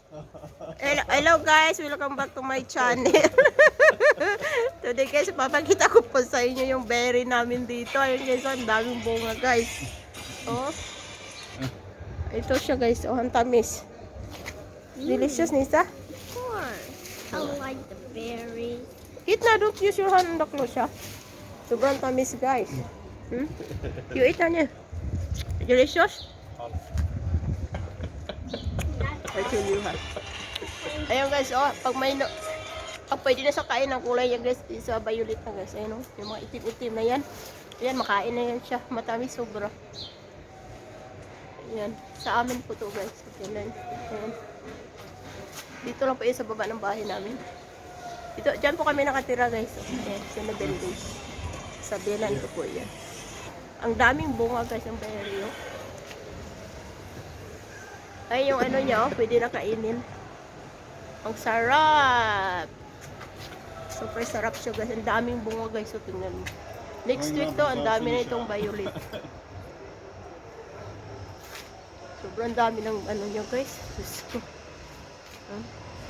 Hello guys, welcome back to my channel. Today guys, papakita ko po sa inyo yung berry namin dito. Ayun guys, ang daming bunga guys. Oh. Ito siya guys, oh, ang tamis. Delicious, Nisa? Of course. I like the berries. Eat na, don't use your hand on the clothes, ha? Sobrang tamis guys. You eat na niya. Delicious? I tell you ha. Ayun guys, oh, pag pwede na sa kain ng kulay yan guys, sa violet na guys, ayun oh, yung mga itim-itim na yan. Ayan, makain na yan siya, matamis sobra. Ayan, sa amin po to guys. Ayan. Dito lang po yun sa baba ng bahay namin. Dito, dyan po kami nakatira guys. Ayan, sa na building. Sa bilan ko po yan. Ang daming bunga guys ng berry oh. Ay, yung ano niya, oh, pwede na kainin. Ang sarap! Super sarap siya guys. Ang daming bunga guys. So, tingnan mo. Next week to, ang dami na itong violet. Sobrang dami ng ano niya guys.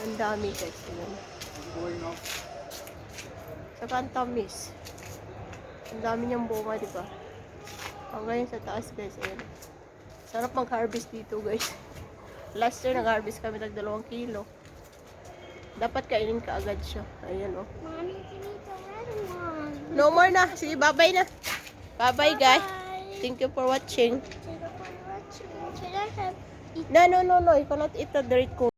Ang dami guys. Tingnan mo. Saka ang tamis. Ang dami niyang bunga, di ba? Hanggang sa taas guys. Ayan. Sarap mag-harvest dito guys. Last year nag-harvest kami ng 2 kilo. Dapat kainin ka agad siya. Ayan oh. Mommy, can eat the red one. No more na. Sige, bye-bye na. Bye-bye guys. Thank you for watching. Thank you for watching. Can I have No. You cannot eat the dirt ko.